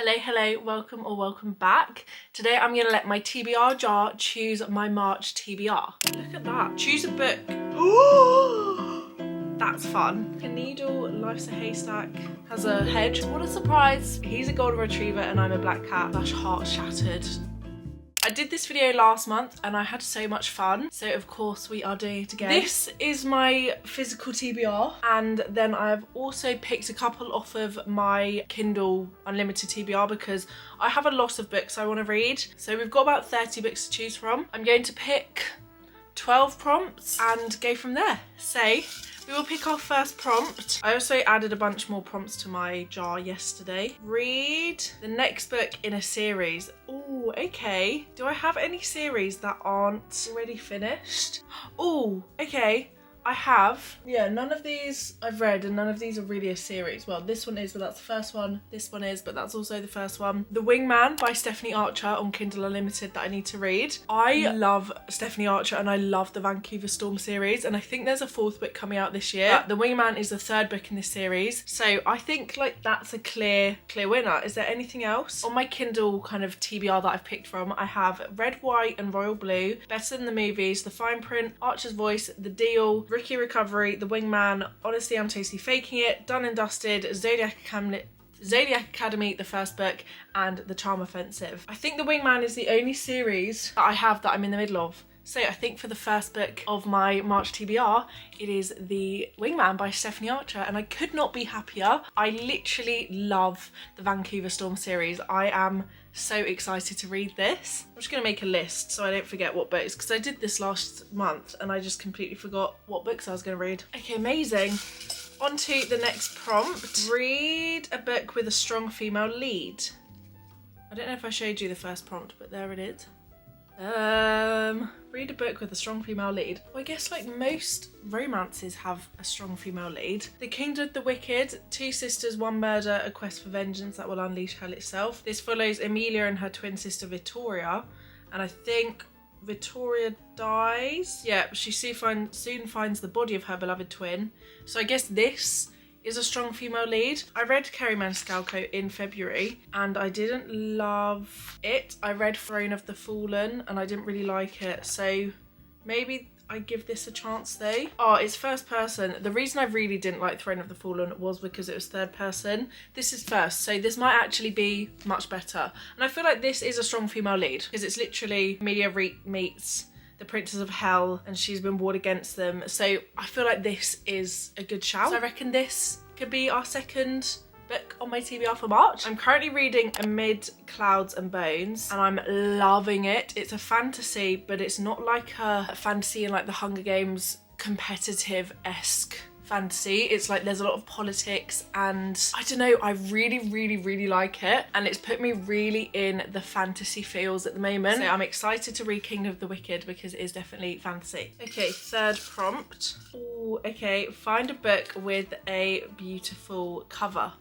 Hello, welcome or welcome back. Today I'm going to let my TBR jar choose my March TBR. Look at that. Choose a book. That's fun. A needle, life's a haystack, has a head. What a surprise. He's a golden retriever and I'm a black cat. / heart shattered. I did this video last month and I had so much fun, so of course we are doing it again. This is my physical TBR, and then I've also picked a couple off of my Kindle Unlimited TBR because I have a lot of books I want to read. So we've got about 30 books to choose from. I'm going to pick 12 prompts and go from there. So we will pick our first prompt. I also added a bunch more prompts to my jar yesterday. Read the next book in a series. Oh, okay. Do I have any series that aren't already finished? Oh, okay. I have. Yeah, none of these I've read and none of these are really a series. Well, this one is, but that's the first one. This one is, but that's also the first one. The Wingman by Stephanie Archer on Kindle Unlimited that I need to read. I love Stephanie Archer and I love the Vancouver Storm series, and I think there's a fourth book coming out this year. But The Wingman is the third book in this series. So I think like that's a clear winner. Is there anything else? On my Kindle kind of TBR that I've picked from, I have Red, White and Royal Blue, Better Than the Movies, The Fine Print, Archer's Voice, The Deal, Rookie Recovery, The Wingman, Honestly I'm Totally Faking It, Done and Dusted, Zodiac Academy, the first book, and The Charm Offensive. I think The Wingman is the only series that I have that I'm in the middle of. So I think for the first book of my March TBR, it is The Wingman by Stephanie Archer, and I could not be happier. I literally love the Vancouver Storm series. I am so excited to read this. I'm just going to make a list so I don't forget what books, because I did this last month and I just completely forgot what books I was going to read. Okay, amazing. On to the next prompt. Read a book with a strong female lead. I don't know if I showed you the first prompt, but there it is. Read a book with a strong female lead. Well, I guess like most romances have a strong female lead. The Kingdom of the Wicked, Two Sisters, One Murder, A Quest for Vengeance That Will Unleash Hell Itself. This follows Amelia and her twin sister Victoria, and I think Victoria dies. Yeah, she soon finds the body of her beloved twin. So I guess this is a strong female lead. I read Kerry Maniscalco in February and I didn't love it. I read Throne of the Fallen and I didn't really like it, so maybe I give this a chance though. Oh, it's first person. The reason I really didn't like Throne of the Fallen was because it was third person. This is first, so this might actually be much better. And I feel like this is a strong female lead because it's literally Amelia Reed meets the Princes of Hell and she's been warned against them. So I feel like this is a good shout. So I reckon this could be our second book on my TBR for March. I'm currently reading Amid Clouds and Bones and I'm loving it. It's a fantasy, but it's not like a fantasy in like the Hunger Games competitive-esque fantasy. It's like there's a lot of politics and I don't know, I really like it, and it's put me really in the fantasy feels at the moment. So I'm excited to read Kingdom of the Wicked because it is definitely fantasy. Okay, third prompt. Oh, okay, find a book with a beautiful cover.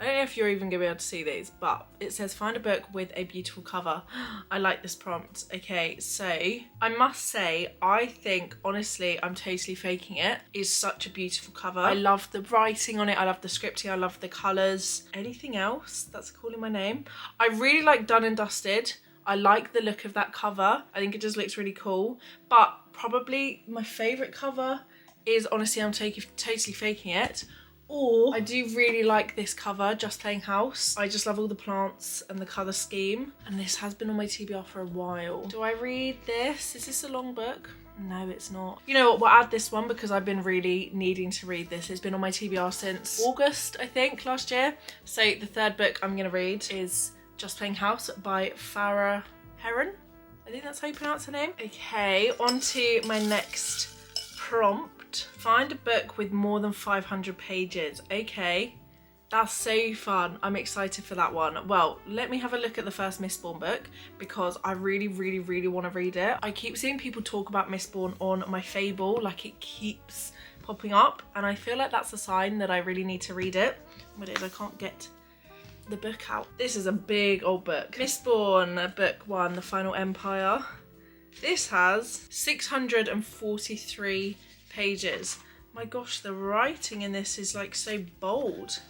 I don't know if you're even gonna be able to see these, but it says find a book with a beautiful cover. I like this prompt. Okay, so I must say, I think honestly I'm Totally Faking It is such a beautiful cover. I love the writing on it, I love the scripting, I love the colours. Anything else that's calling my name? I really like Done and Dusted. I like the look of that cover. I think it just looks really cool, but probably my favourite cover is Honestly I'm Totally Faking It. Or I do really like this cover, Just Playing House. I just love all the plants and the colour scheme. And this has been on my TBR for a while. Do I read this? Is this a long book? No, it's not. You know what, we'll add this one because I've been really needing to read this. It's been on my TBR since August, I think, last year. So the third book I'm going to read is Just Playing House by Farah Heron. I think that's how you pronounce her name. Okay, on to my next prompt. Find a book with more than 500 pages. Okay, that's so fun. I'm excited for that one. Well, let me have a look at the first Mistborn book because I really want to read it. I keep seeing people talk about Mistborn on my Fable, like it keeps popping up, and I feel like that's a sign that I really need to read it. But I can't get the book out. This is a big old book. Mistborn, book 1, The Final Empire. This has 643 pages. My gosh, the writing in this is like so bold.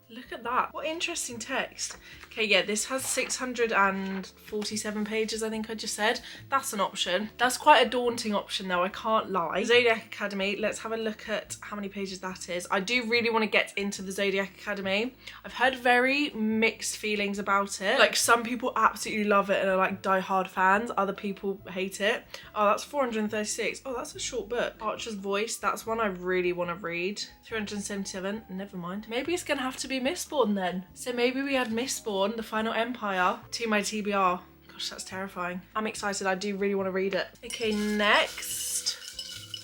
Look at that. What interesting text. Okay, yeah, this has 647 pages, I think I just said. That's an option. That's quite a daunting option though, I can't lie. Zodiac Academy, let's have a look at how many pages that is. I do really want to get into the Zodiac Academy. I've heard very mixed feelings about it. Like, some people absolutely love it and are like die-hard fans. Other people hate it. Oh, that's 436. Oh, that's a short book. Archer's Voice, that's one I really want to read. 377, never mind. Maybe it's gonna have to be Mistborn then. So maybe we add Mistborn, The Final Empire, to my TBR. Gosh, that's terrifying. I'm excited, I do really want to read it. Okay, next.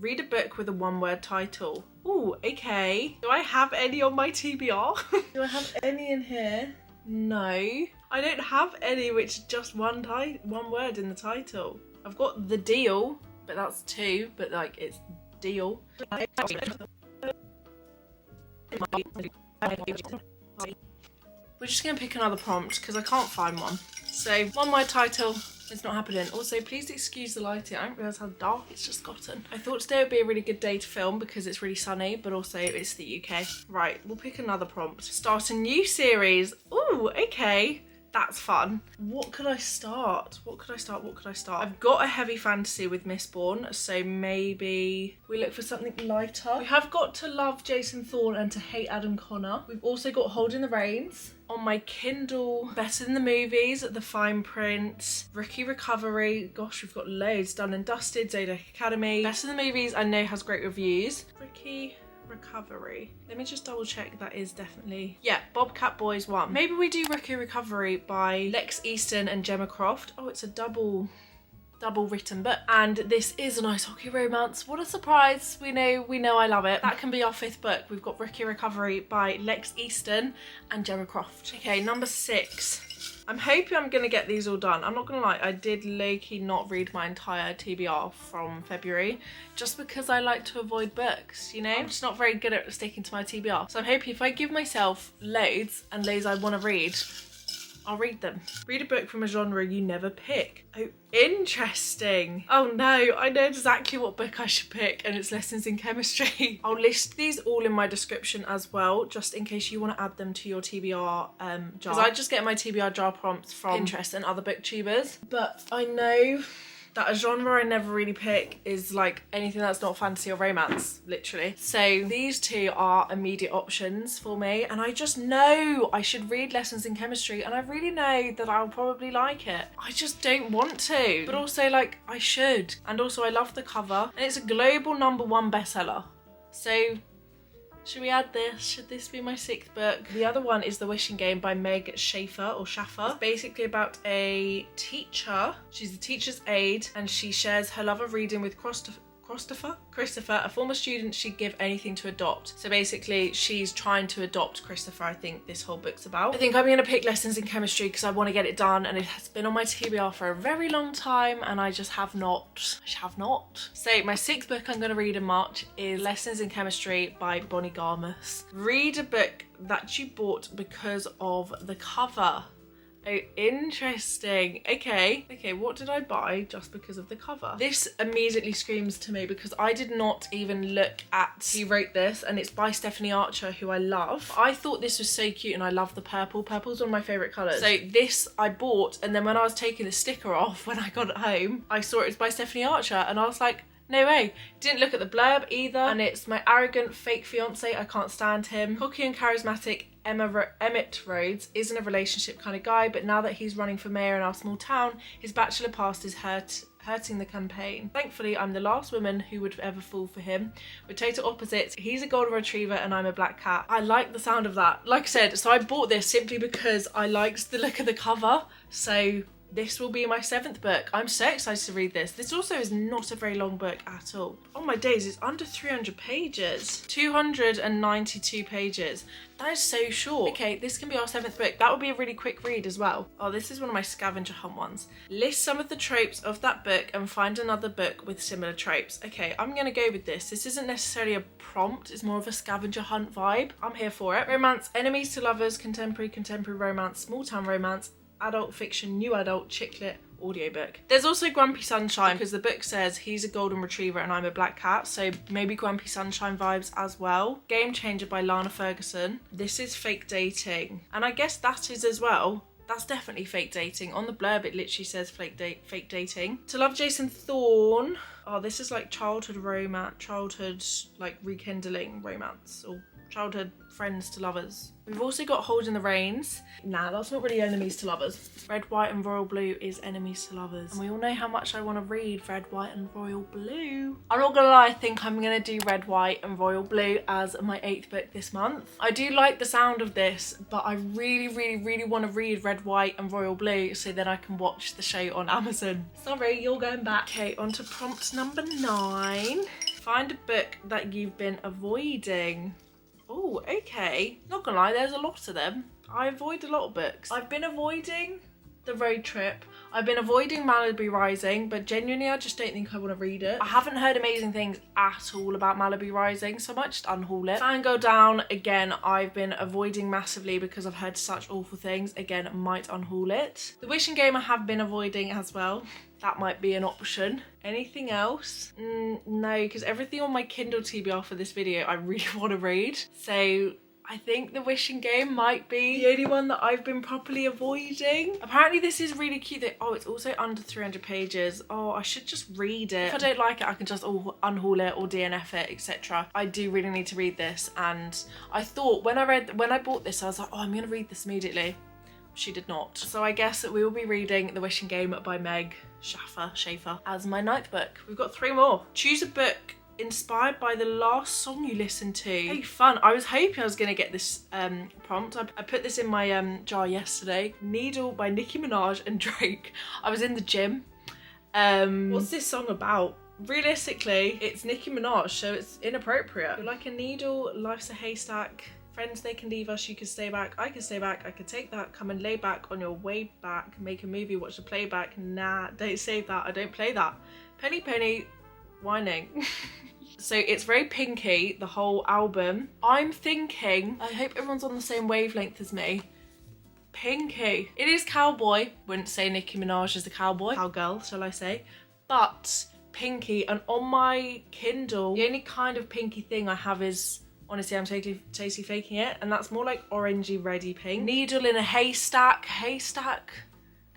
Read a book with a one-word title. Ooh, okay. Do I have any on my TBR? Do I have any in here? No. I don't have any which is just one word in the title. I've got The Deal, but that's 2, but like it's deal. We're just going to pick another prompt because I can't find one. So, one word title is not happening. Also, please excuse the lighting. I didn't realise how dark it's just gotten. I thought today would be a really good day to film because it's really sunny, but also it's the UK. Right, we'll pick another prompt. Start a new series. Ooh, okay. That's fun. What could I start? What could I start? What could I start? I've got a heavy fantasy with Mistborn, so maybe we look for something lighter. We have got to love Jason Thorne and to hate Adam Connor. We've also got Holding the Reins. On my Kindle, Better Than the Movies, The Fine Print, Rookie Recovery. Gosh, we've got loads. Done and Dusted, Zodiac Academy. Better Than the Movies, I know has great reviews. Rookie Recovery. Let me just double check that is definitely... Yeah, Bobcat Boys 1. Maybe we do Rookie Recovery by Lex Easton and Gemma Croft. Oh, it's a double written book. And this is an ice hockey romance. What a surprise. We know I love it. That can be our 5th book. We've got Rookie Recovery by Lex Easton and Gemma Croft. Okay, number 6. I'm hoping I'm going to get these all done. I'm not going to lie, I did low-key not read my entire TBR from February just because I like to avoid books, you know? I'm just not very good at sticking to my TBR. So I'm hoping if I give myself loads and loads I want to read, I'll read them. Read a book from a genre you never pick. Oh, interesting. Oh no, I know exactly what book I should pick and it's Lessons in Chemistry. I'll list these all in my description as well, just in case you want to add them to your TBR jar. Because I just get my TBR jar prompts from Pinterest and other booktubers. But I know that a genre I never really pick is like anything that's not fantasy or romance, literally. So these 2 are immediate options for me, and I just know I should read Lessons in Chemistry, and I really know that I'll probably like it. I just don't want to, but also like I should. And also I love the cover, and it's a global #1 bestseller. So should we add this? Should this be my 6th book? The other one is The Wishing Game by Meg Schaffer. It's basically about a teacher. She's a teacher's aide and she shares her love of reading with Christopher, a former student she'd give anything to adopt. So basically she's trying to adopt Christopher, I think this whole book's about. I think I'm gonna pick Lessons in Chemistry because I want to get it done and it has been on my TBR for a very long time and I just have not. So my 6th book I'm gonna read in March is Lessons in Chemistry by Bonnie Garmus. Read a book that you bought because of the cover. Oh, interesting. Okay, what did I buy just because of the cover? This immediately screams to me because I did not even look at who wrote this, and it's by Stephanie Archer, who I love. I thought this was so cute and I love the purple. Purple's one of my favourite colours. So this I bought, and then when I was taking the sticker off when I got it home, I saw it was by Stephanie Archer and I was like, no way. Didn't look at the blurb either. And it's my arrogant fake fiance. I can't stand him. Cocky and charismatic Emmett Rhodes isn't a relationship kind of guy, but now that he's running for mayor in our small town, his bachelor past is hurting the campaign. Thankfully, I'm the last woman who would ever fall for him. We're total opposites. He's a golden retriever and I'm a black cat. I like the sound of that. Like I said, so I bought this simply because I liked the look of the cover. So this will be my 7th book. I'm so excited to read this. This also is not a very long book at all. Oh my days, it's under 300 pages. 292 pages. That is so short. Okay, this can be our 7th book. That would be a really quick read as well. Oh, this is one of my scavenger hunt ones. List some of the tropes of that book and find another book with similar tropes. Okay, I'm gonna go with this. This isn't necessarily a prompt, it's more of a scavenger hunt vibe. I'm here for it. Romance, enemies to lovers, contemporary romance, small town romance, adult fiction, new adult, chick lit audiobook. There's also Grumpy Sunshine because the book says he's a golden retriever and I'm a black cat, so maybe Grumpy Sunshine vibes as well. Game Changer by Lana Ferguson. This is fake dating, and I guess that is as well. That's definitely fake dating. On the blurb it literally says fake dating. To Love, Jason Thorne. Oh, this is like childhood romance, childhood like rekindling romance, or childhood friends to lovers. We've also got Holding the Reins. Nah, that's not really enemies to lovers. Red, White and Royal Blue is enemies to lovers. And we all know how much I want to read Red, White and Royal Blue. I'm not gonna lie, I think I'm gonna do Red, White and Royal Blue as my 8th book this month. I do like the sound of this, but I really want to read Red, White and Royal Blue so then I can watch the show on Amazon. Sorry, you're going back. Okay, on to prompt number 9. Find a book that you've been avoiding. Oh, okay. Not gonna lie, there's a lot of them. I avoid a lot of books. I've been avoiding The Road Trip. I've been avoiding Malibu Rising, but genuinely I just don't think I want to read it. I haven't heard amazing things at all about Malibu Rising, so I might just unhaul it. Fangirl Down, again, I've been avoiding massively because I've heard such awful things. Again, might unhaul it. The Wishing Game I have been avoiding as well. That might be an option. Anything else? No, because everything on my Kindle TBR for this video I really want to read. So I think The Wishing Game might be the only one that I've been properly avoiding. Apparently this is really cute. Oh, it's also under 300 pages. Oh, I should just read it. If I don't like it, I can just unhaul it or DNF it, etc. I do really need to read this, and I thought when I bought this, I was like, oh, I'm gonna read this immediately. She did not. So I guess that we will be reading The Wishing Game by Meg Schaefer as my 9th book. We've got 3 more. Choose a book inspired by the last song you listened to. Hey, fun. I was hoping I was going to get this prompt. I put this in my jar yesterday. Needle by Nicki Minaj and Drake. I was in the gym. What's this song about? Realistically, it's Nicki Minaj, so it's inappropriate. You're like a needle, life's a haystack. Friends, they can leave us, you can stay back, I can stay back, I can take that, come and lay back on your way back, make a movie, watch the playback. Nah, don't save that, I don't play that. Penny Penny, whining. So it's very pinky, the whole album. I'm thinking, I hope everyone's on the same wavelength as me. Pinky. It is cowboy. Wouldn't say Nicki Minaj is the cowboy. Cowgirl, shall I say. But pinky, and on my Kindle, the only kind of pinky thing I have is, honestly, I'm totally faking it, and that's more like orangey reddy pink. Needle in a haystack.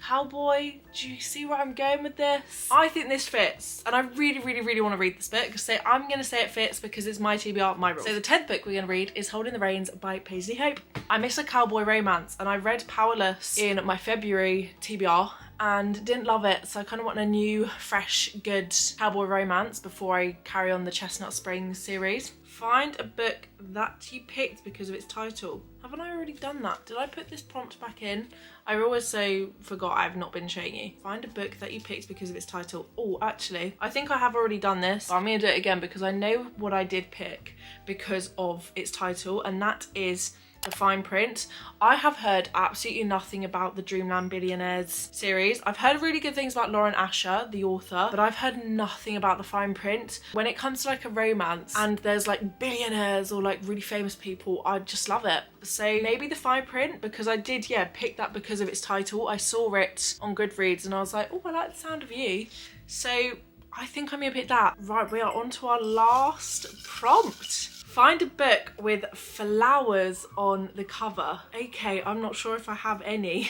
Cowboy. Do you see where I'm going with this? I think this fits, and I really want to read this book. So I'm going to say it fits because it's my TBR, my rules. So the 10th book we're going to read is Holding the Reins by Paisley Hope. I miss a cowboy romance, and I read Powerless in my February TBR and didn't love it, so I kind of want a new, fresh, good cowboy romance before I carry on the Chestnut Springs series. Find a book that you picked because of its title. Haven't I already done that? Did I put this prompt back in? I always so forgot I've not been showing you. Find a book that you picked because of its title. Oh, actually, I think I have already done this, but I'm gonna do it again because I know what I did pick because of its title, and that is The Fine Print. I have heard absolutely nothing about the Dreamland Billionaires series. I've heard really good things about Lauren Asher, the author, but I've heard nothing about The Fine Print. When it comes to like a romance and there's like billionaires or like really famous people, I just love it. So maybe The Fine Print, because I did, pick that because of its title. I saw it on Goodreads and I was like, oh, I like the sound of you. So I think I'm gonna pick that. Right, we are on to our last prompt. Find a book with flowers on the cover. Okay, I'm not sure if I have any.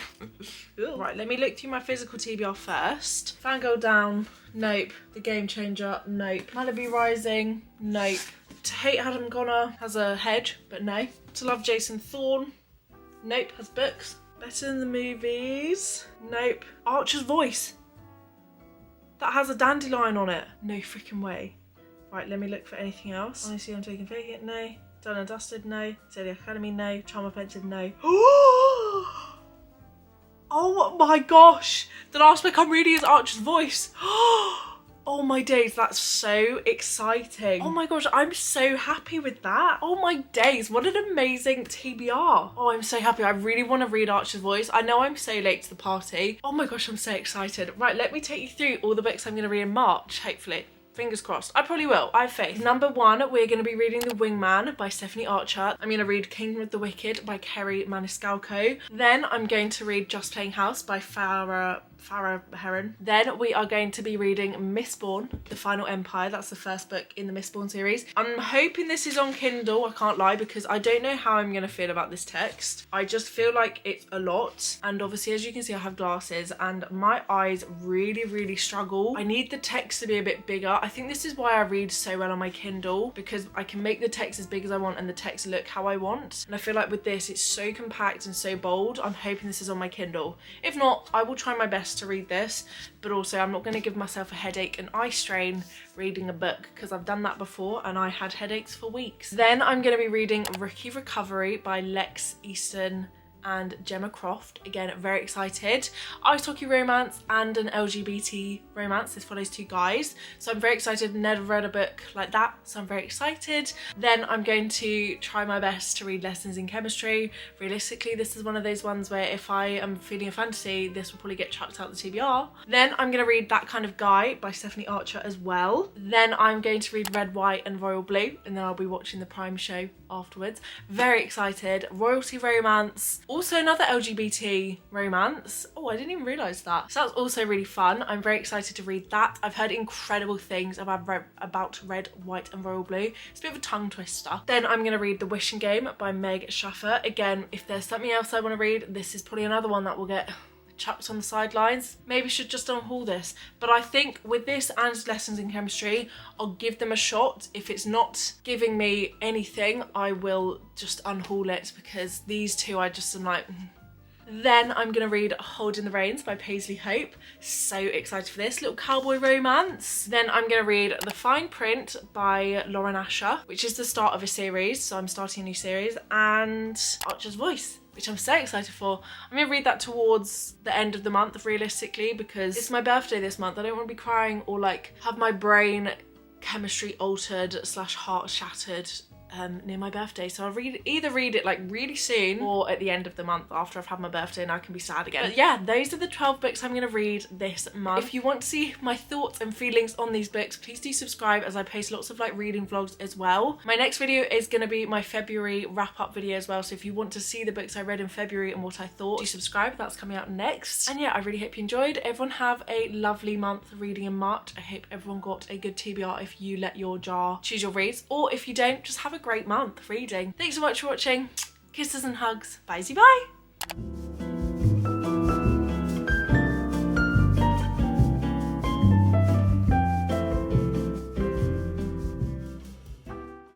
Right, let me look through my physical TBR first. Fangirl Down, nope. The Game Changer, nope. Malibu Rising, nope. To Hate Adam Connor has a head, but no. To Love Jason Thorne, nope, has books. Better Than the Movies, nope. Archer's Voice, that has a dandelion on it. No freaking way. Right, let me look for anything else. Honestly, I'm taking fake it, no. Done and Dusted, no. Zodiac Academy, no. Charm Offensive, no. Oh my gosh! The last book I'm reading is Archer's Voice. Oh my days, that's so exciting. Oh my gosh, I'm so happy with that. Oh my days, what an amazing TBR. Oh, I'm so happy. I really want to read Archer's Voice. I know I'm so late to the party. Oh my gosh, I'm so excited. Right, let me take you through all the books I'm going to read in March, hopefully. Fingers crossed. I probably will. I have faith. Number 1, we're going to be reading The Wingman by Stephanie Archer. I'm going to read Kingdom of the Wicked by Kerry Maniscalco. Then I'm going to read Just Playing House by Farah Heron. Then we are going to be reading Mistborn, The Final Empire. That's the first book in the Mistborn series. I'm hoping this is on Kindle, I can't lie, because I don't know how I'm going to feel about this text. I just feel like it's a lot. And obviously, as you can see, I have glasses and my eyes really struggle. I need the text to be a bit bigger. I think this is why I read so well on my Kindle, because I can make the text as big as I want and the text look how I want. And I feel like with this, it's so compact and so bold. I'm hoping this is on my Kindle. If not, I will try my best to read this, but also I'm not going to give myself a headache and eye strain reading a book, because I've done that before and I had headaches for weeks. Then I'm going to be reading Rookie Recovery by Lex Easton and Gemma Croft. Again, very excited. Ice hockey romance and an LGBT romance. This follows 2 guys. So I'm very excited. Never read a book like that, so I'm very excited. Then I'm going to try my best to read Lessons in Chemistry. Realistically, this is one of those ones where if I am feeling a fantasy, this will probably get chucked out the TBR. Then I'm going to read That Kind of Guy by Stephanie Archer as well. Then I'm going to read Red, White and Royal Blue, and then I'll be watching the Prime show afterwards. Very excited. Royalty romance. Also another LGBT romance. Oh, I didn't even realise that. So that's also really fun. I'm very excited to read that. I've heard incredible things about Red, White and Royal Blue. It's a bit of a tongue twister. Then I'm going to read The Wishing Game by Meg Schaffer. Again, if there's something else I want to read, this is probably another one that will get chucked on the sidelines. Maybe should just unhaul this, but I think with this and Lessons in Chemistry, I'll give them a shot. If it's not giving me anything, I will just unhaul it, because these two I just am like. Then I'm going to read Holding the Reins by Paisley Hope. So excited for this little cowboy romance. Then I'm going to read The Fine Print by Lauren Asher, which is the start of a series. So I'm starting a new series. And Archer's Voice, which I'm so excited for. I'm going to read that towards the end of the month, realistically, because it's my birthday this month. I don't want to be crying or like have my brain chemistry altered / heart shattered near my birthday. So I'll either read it like really soon or at the end of the month after I've had my birthday and I can be sad again. But yeah, those are the 12 books I'm going to read this month. If you want to see my thoughts and feelings on these books, please do subscribe, as I post lots of like reading vlogs as well. My next video is going to be my February wrap up video as well. So if you want to see the books I read in February and what I thought, do subscribe. That's coming out next. And yeah, I really hope you enjoyed. Everyone have a lovely month reading in March. I hope everyone got a good TBR if you let your jar choose your reads, or if you don't, just have a great month reading. Thanks so much for watching. Kisses and hugs. Bye.